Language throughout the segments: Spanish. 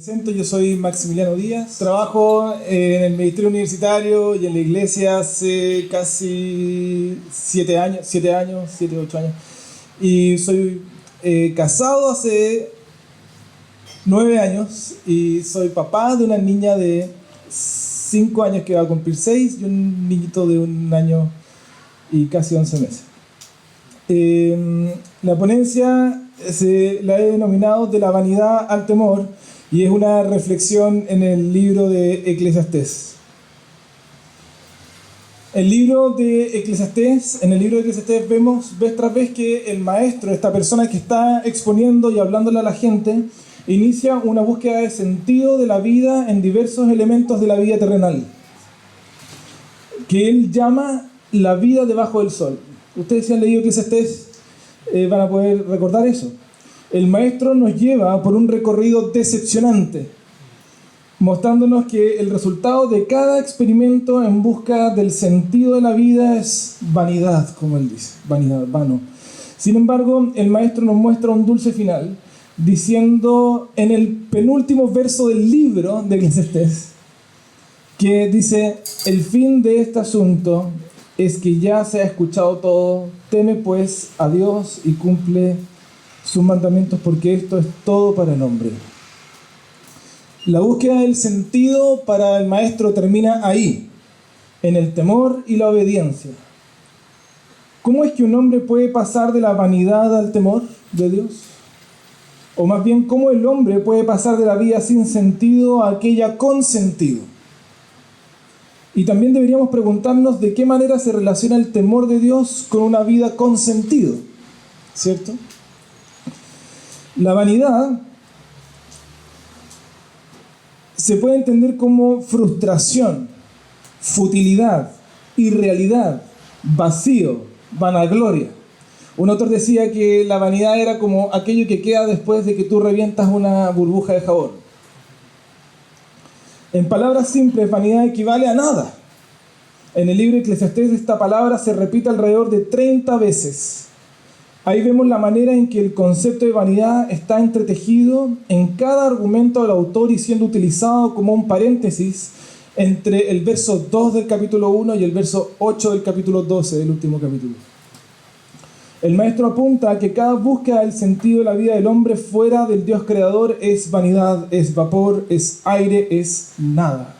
Presento, yo soy Maximiliano Díaz, trabajo en el Ministerio Universitario y en la iglesia hace casi 7 años, 8 años, y soy casado hace 9 años y soy papá de una niña de 5 años que va a cumplir 6 y un niñito de 1 año y casi 11 meses. La ponencia la he denominado De la vanidad al temor, y es una reflexión en el libro de Eclesiastés. En el libro de Eclesiastés vemos vez tras vez que el maestro, esta persona que está exponiendo y hablándole a la gente, inicia una búsqueda de sentido de la vida en diversos elementos de la vida terrenal, que él llama la vida debajo del sol. Ustedes si han leído Eclesiastés van a poder recordar eso. El maestro nos lleva por un recorrido decepcionante, mostrándonos que el resultado de cada experimento en busca del sentido de la vida es vanidad, como él dice, vanidad, vano. Sin embargo, el maestro nos muestra un dulce final, diciendo en el penúltimo verso del libro de Eclesiastés, que dice: el fin de este asunto es que ya se ha escuchado todo, teme pues a Dios y cumple sus mandamientos, porque esto es todo para el hombre. La búsqueda del sentido para el maestro termina ahí, en el temor y la obediencia. ¿Cómo es que un hombre puede pasar de la vanidad al temor de Dios? O más bien, ¿cómo el hombre puede pasar de la vida sin sentido a aquella con sentido? Y también deberíamos preguntarnos de qué manera se relaciona el temor de Dios con una vida con sentido, ¿cierto? La vanidad se puede entender como frustración, futilidad, irrealidad, vacío, vanagloria. Un autor decía que la vanidad era como aquello que queda después de que tú revientas una burbuja de jabón. En palabras simples, vanidad equivale a nada. En el libro de Eclesiastés esta palabra se repite alrededor de 30 veces. Ahí vemos la manera en que el concepto de vanidad está entretejido en cada argumento del autor y siendo utilizado como un paréntesis entre el verso 2 del capítulo 1 y el verso 8 del capítulo 12 del último capítulo. El maestro apunta a que cada búsqueda del sentido de la vida del hombre fuera del Dios creador es vanidad, es vapor, es aire, es nada.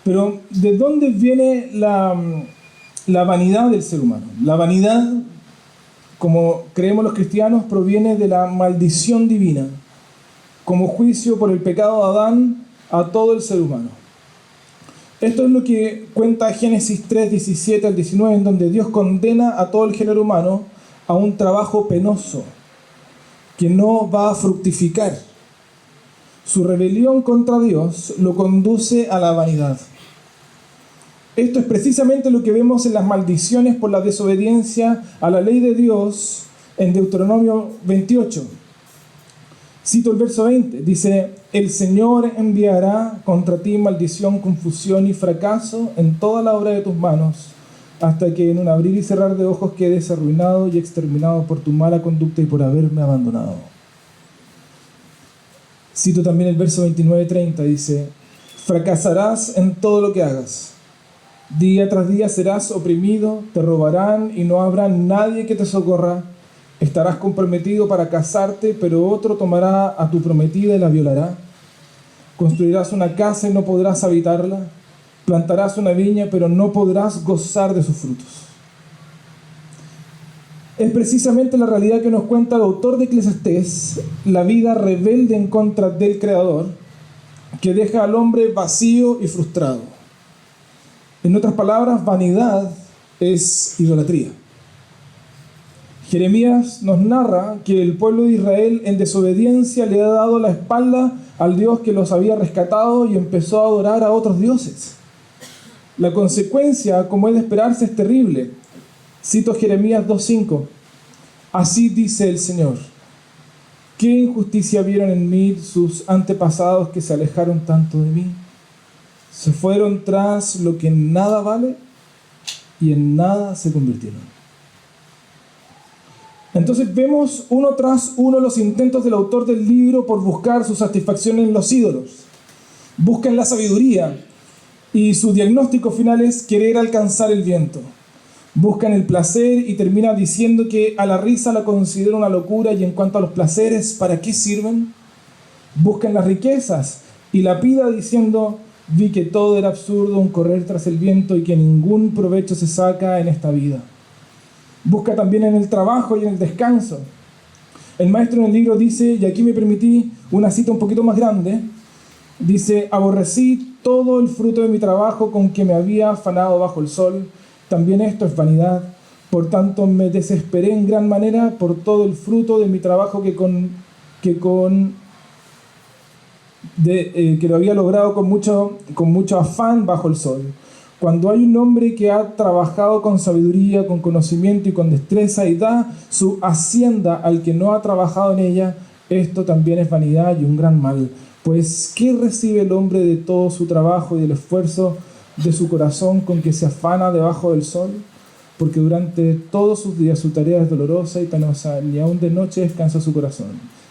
Pero ¿de dónde viene la vanidad del ser humano? La vanidad, como creemos los cristianos, proviene de la maldición divina, como juicio por el pecado de Adán a todo el ser humano. Esto es lo que cuenta Génesis 3, 17 al 19, en donde Dios condena a todo el género humano a un trabajo penoso, que no va a fructificar. Su rebelión contra Dios lo conduce a la vanidad. Esto es precisamente lo que vemos en las maldiciones por la desobediencia a la ley de Dios en Deuteronomio 28. Cito el verso 20, dice: el Señor enviará contra ti maldición, confusión y fracaso en toda la obra de tus manos, hasta que en un abrir y cerrar de ojos quedes arruinado y exterminado por tu mala conducta y por haberme abandonado. Cito también el verso 29-30, dice: fracasarás en todo lo que hagas. Día tras día serás oprimido, te robarán y no habrá nadie que te socorra. Estarás comprometido para casarte, pero otro tomará a tu prometida y la violará. Construirás una casa y no podrás habitarla. Plantarás una viña, pero no podrás gozar de sus frutos. Es precisamente la realidad que nos cuenta el autor de Eclesiastés, la vida rebelde en contra del Creador, que deja al hombre vacío y frustrado. En otras palabras, vanidad es idolatría. Jeremías nos narra que el pueblo de Israel en desobediencia le ha dado la espalda al Dios que los había rescatado y empezó a adorar a otros dioses. La consecuencia, como es de esperarse, es terrible. Cito Jeremías 2:5. Así dice el Señor: ¿qué injusticia vieron en mí sus antepasados que se alejaron tanto de mí? Se fueron tras lo que en nada vale y en nada se convirtieron. Entonces vemos uno tras uno los intentos del autor del libro por buscar su satisfacción en los ídolos. Buscan la sabiduría y su diagnóstico final es querer alcanzar el viento. Buscan el placer y termina diciendo que a la risa la considera una locura, y en cuanto a los placeres, ¿para qué sirven? Buscan las riquezas y la pida diciendo: vi que todo era absurdo, un correr tras el viento, y que ningún provecho se saca en esta vida. Busca también en el trabajo y en el descanso. El maestro en el libro dice, y aquí me permití una cita un poquito más grande, dice: aborrecí todo el fruto de mi trabajo con que me había afanado bajo el sol. También esto es vanidad. Por tanto, me desesperé en gran manera por todo el fruto de mi trabajo que lo había logrado con mucho afán bajo el sol. Cuando hay un hombre que ha trabajado con sabiduría, con conocimiento y con destreza, y da su hacienda al que no ha trabajado en ella, esto también es vanidad y un gran mal. Pues, ¿qué recibe el hombre de todo su trabajo y del esfuerzo de su corazón con que se afana debajo del sol? Porque durante todos sus días su tarea es dolorosa y penosa, ni aun de noche descansa su corazón.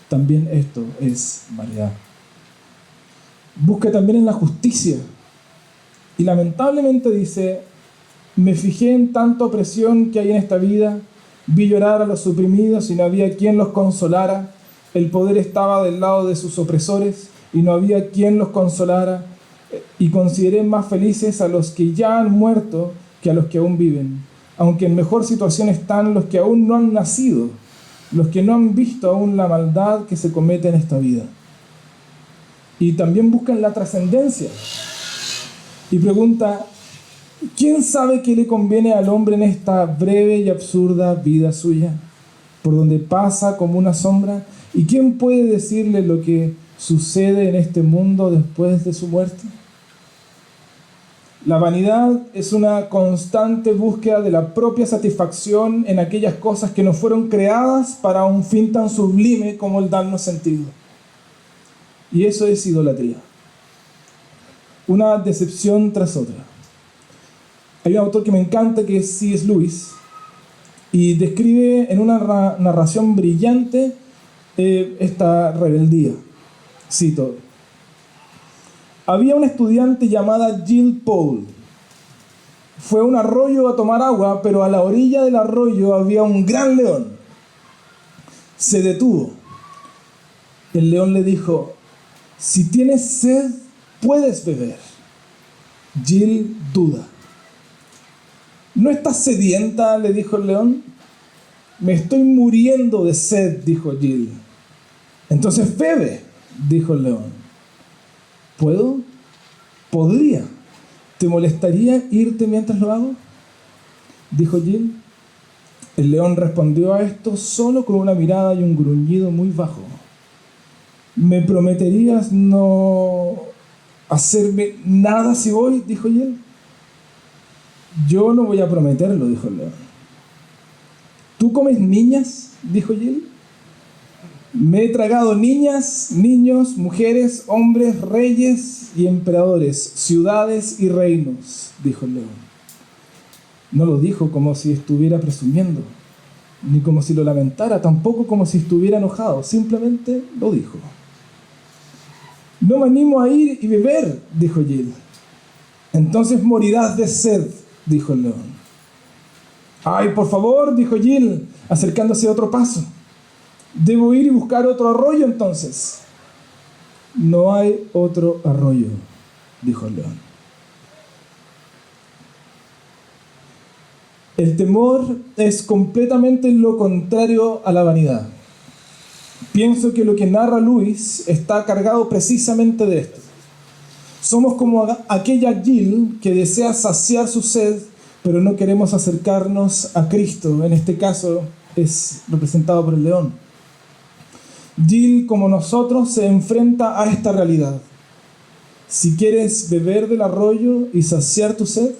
También esto es vanidad. Busca también en la justicia. Y lamentablemente dice: me fijé en tanta opresión que hay en esta vida, vi llorar a los oprimidos y no había quien los consolara. El poder estaba del lado de sus opresores y no había quien los consolara. Y consideré más felices a los que ya han muerto que a los que aún viven. Aunque en mejor situación están los que aún no han nacido, los que no han visto aún la maldad que se comete en esta vida. Y también buscan la trascendencia. Y pregunta: ¿quién sabe qué le conviene al hombre en esta breve y absurda vida suya, por donde pasa como una sombra? ¿Y quién puede decirle lo que sucede en este mundo después de su muerte? La vanidad es una constante búsqueda de la propia satisfacción en aquellas cosas que no fueron creadas para un fin tan sublime como el darnos sentido. Y eso es idolatría. Una decepción tras otra. Hay un autor que me encanta, que es C.S. Lewis, y describe en una narración brillante esta rebeldía. Cito: había una estudiante llamada Jill Paul. Fue a un arroyo a tomar agua, pero a la orilla del arroyo había un gran león. Se detuvo. El león le dijo: si tienes sed, puedes beber. Jill duda. ¿No estás sedienta?, le dijo el león. Me estoy muriendo de sed, dijo Jill. Entonces bebe, dijo el león. ¿Puedo? Podría. ¿Te molestaría irte mientras lo hago?, dijo Jill. El león respondió a esto solo con una mirada y un gruñido muy bajo. ¿Me prometerías no hacerme nada si voy?, dijo Jill. Yo no voy a prometerlo, dijo el león. ¿Tú comes niñas?, dijo Jill. Me he tragado niñas, niños, mujeres, hombres, reyes y emperadores, ciudades y reinos, dijo el león. No lo dijo como si estuviera presumiendo, ni como si lo lamentara, tampoco como si estuviera enojado, simplemente lo dijo. No me animo a ir y beber, dijo Jill. Entonces morirás de sed, dijo el león. Ay, por favor, dijo Jill, acercándose a otro paso. Debo ir y buscar otro arroyo entonces. No hay otro arroyo, dijo el león. El temor es completamente lo contrario a la vanidad. Pienso que lo que narra Lewis está cargado precisamente de esto. Somos como aquella Jill que desea saciar su sed, pero no queremos acercarnos a Cristo. En este caso es representado por el león. Jill, como nosotros, se enfrenta a esta realidad. Si quieres beber del arroyo y saciar tu sed,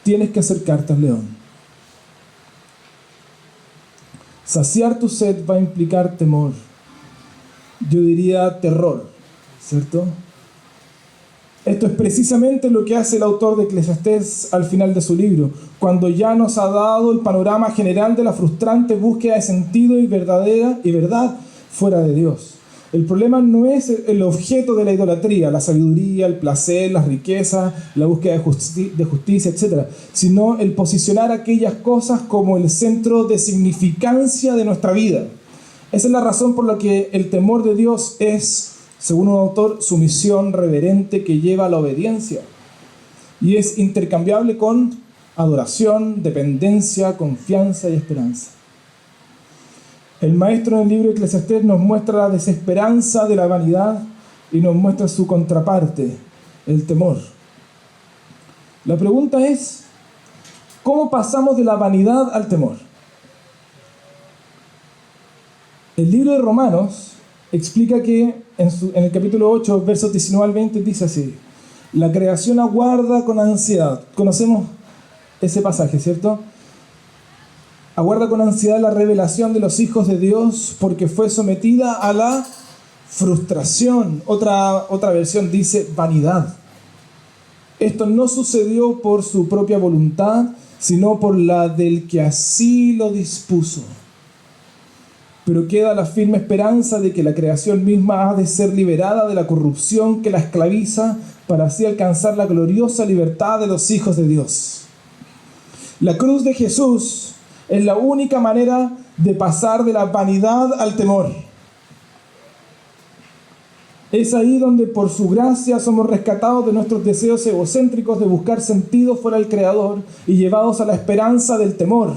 tienes que acercarte al león. Saciar tu sed va a implicar temor. Yo diría terror, ¿cierto? Esto es precisamente lo que hace el autor de Eclesiastés al final de su libro, cuando ya nos ha dado el panorama general de la frustrante búsqueda de sentido y verdad fuera de Dios. El problema no es el objeto de la idolatría, la sabiduría, el placer, las riquezas, la búsqueda de justicia, etc., sino el posicionar aquellas cosas como el centro de significancia de nuestra vida. Esa es la razón por la que el temor de Dios es, según un autor, sumisión reverente que lleva a la obediencia. Y es intercambiable con adoración, dependencia, confianza y esperanza. El maestro en el libro de Eclesiastés nos muestra la desesperanza de la vanidad y nos muestra su contraparte, el temor. La pregunta es, ¿cómo pasamos de la vanidad al temor? El libro de Romanos explica que en el capítulo 8, versos 19 al 20, dice así: la creación aguarda con ansiedad. Conocemos ese pasaje, ¿cierto? Aguarda con ansiedad la revelación de los hijos de Dios, porque fue sometida a la frustración. Otra versión dice vanidad. Esto no sucedió por su propia voluntad, sino por la del que así lo dispuso. Pero queda la firme esperanza de que la creación misma ha de ser liberada de la corrupción que la esclaviza, para así alcanzar la gloriosa libertad de los hijos de Dios. La cruz de Jesús es la única manera de pasar de la vanidad al temor. Es ahí donde por su gracia somos rescatados de nuestros deseos egocéntricos de buscar sentido fuera del Creador y llevados a la esperanza del temor,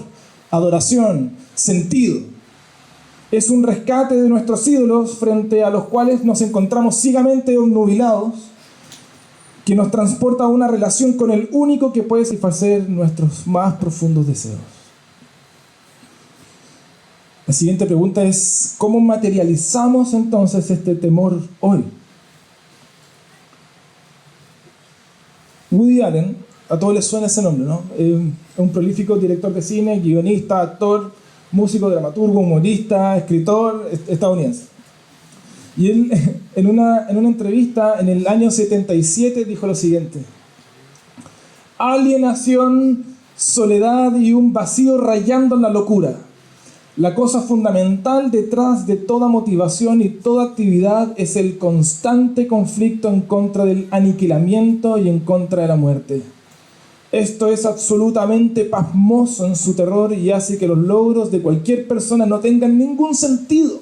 adoración, sentido. Es un rescate de nuestros ídolos frente a los cuales nos encontramos ciegamente obnubilados, que nos transporta a una relación con el único que puede satisfacer nuestros más profundos deseos. La siguiente pregunta es, ¿cómo materializamos entonces este temor hoy? Woody Allen, a todos les suena ese nombre, ¿no? Es un prolífico director de cine, guionista, actor, músico, dramaturgo, humorista, escritor estadounidense. Y él, en una entrevista en el año 77, dijo lo siguiente: alienación, soledad y un vacío rayando en la locura. La cosa fundamental detrás de toda motivación y toda actividad es el constante conflicto en contra del aniquilamiento y en contra de la muerte. Esto es absolutamente pasmoso en su terror y hace que los logros de cualquier persona no tengan ningún sentido.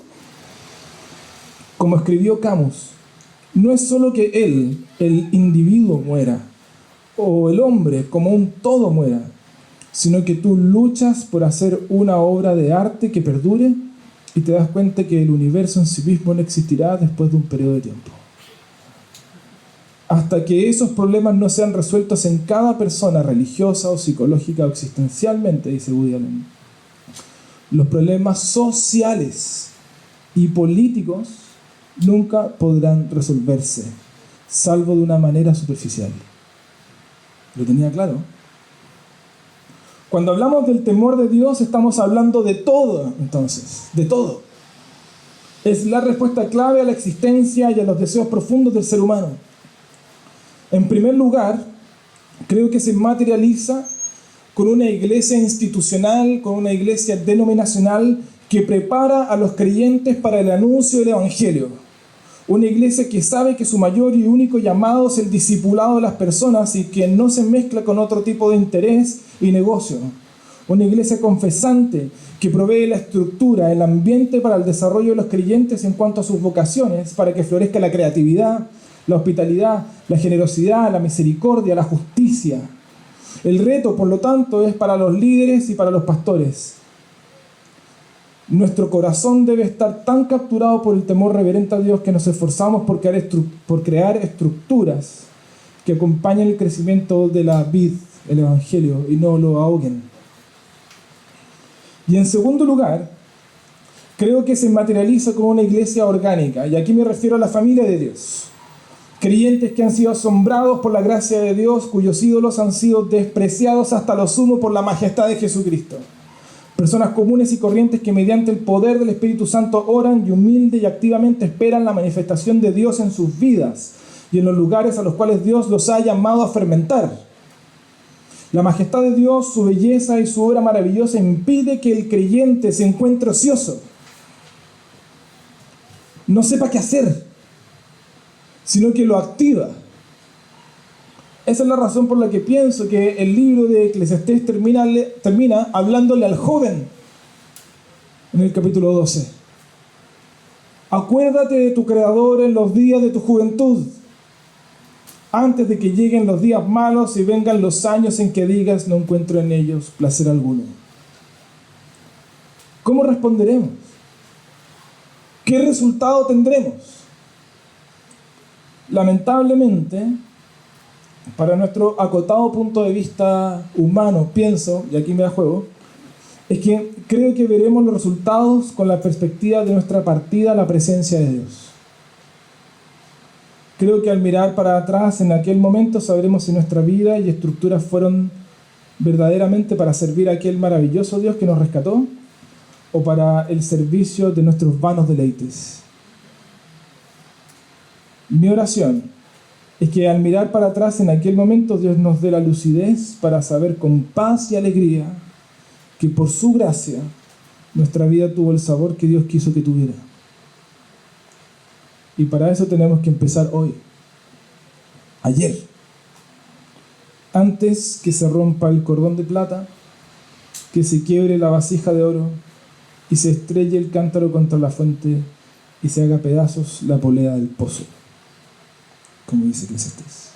Como escribió Camus, no es solo que él, el individuo, muera, o el hombre como un todo muera, sino que tú luchas por hacer una obra de arte que perdure y te das cuenta que el universo en sí mismo no existirá después de un periodo de tiempo. Hasta que esos problemas no sean resueltos en cada persona religiosa o psicológica o existencialmente, dice Woody Allen, los problemas sociales y políticos nunca podrán resolverse, salvo de una manera superficial. ¿Lo tenía claro? Cuando hablamos del temor de Dios, estamos hablando de todo, entonces, de todo. Es la respuesta clave a la existencia y a los deseos profundos del ser humano. En primer lugar, creo que se materializa con una iglesia institucional, con una iglesia denominacional que prepara a los creyentes para el anuncio del Evangelio. Una iglesia que sabe que su mayor y único llamado es el discipulado de las personas y que no se mezcla con otro tipo de interés y negocio. Una iglesia confesante que provee la estructura, el ambiente para el desarrollo de los creyentes en cuanto a sus vocaciones, para que florezca la creatividad, la hospitalidad, la generosidad, la misericordia, la justicia. El reto, por lo tanto, es para los líderes y para los pastores. Nuestro corazón debe estar tan capturado por el temor reverente a Dios que nos esforzamos por crear estructuras que acompañen el crecimiento de la vid, el Evangelio, y no lo ahoguen. Y en segundo lugar, creo que se materializa como una iglesia orgánica, y aquí me refiero a la familia de Dios. Creyentes que han sido asombrados por la gracia de Dios, cuyos ídolos han sido despreciados hasta lo sumo por la majestad de Jesucristo. Personas comunes y corrientes que mediante el poder del Espíritu Santo oran y humilde y activamente esperan la manifestación de Dios en sus vidas, y en los lugares a los cuales Dios los ha llamado a fermentar. La majestad de Dios, su belleza y su obra maravillosa impide que el creyente se encuentre ocioso, no sepa qué hacer, sino que lo activa. Esa es la razón por la que pienso que el libro de Eclesiastés termina hablándole al joven en el capítulo 12. Acuérdate de tu Creador en los días de tu juventud, antes de que lleguen los días malos y vengan los años en que digas no encuentro en ellos placer alguno. ¿Cómo responderemos? ¿Qué resultado tendremos? Lamentablemente, para nuestro acotado punto de vista humano, pienso, y aquí me da juego, es que creo que veremos los resultados con la perspectiva de nuestra partida a la presencia de Dios. Creo que al mirar para atrás en aquel momento sabremos si nuestra vida y estructuras fueron verdaderamente para servir a aquel maravilloso Dios que nos rescató o para el servicio de nuestros vanos deleites. Mi oración es que al mirar para atrás en aquel momento Dios nos dé la lucidez para saber con paz y alegría que por su gracia nuestra vida tuvo el sabor que Dios quiso que tuviera. Y para eso tenemos que empezar hoy, ayer, antes que se rompa el cordón de plata, que se quiebre la vasija de oro y se estrelle el cántaro contra la fuente y se haga pedazos la polea del pozo, como dice Eclesiastés.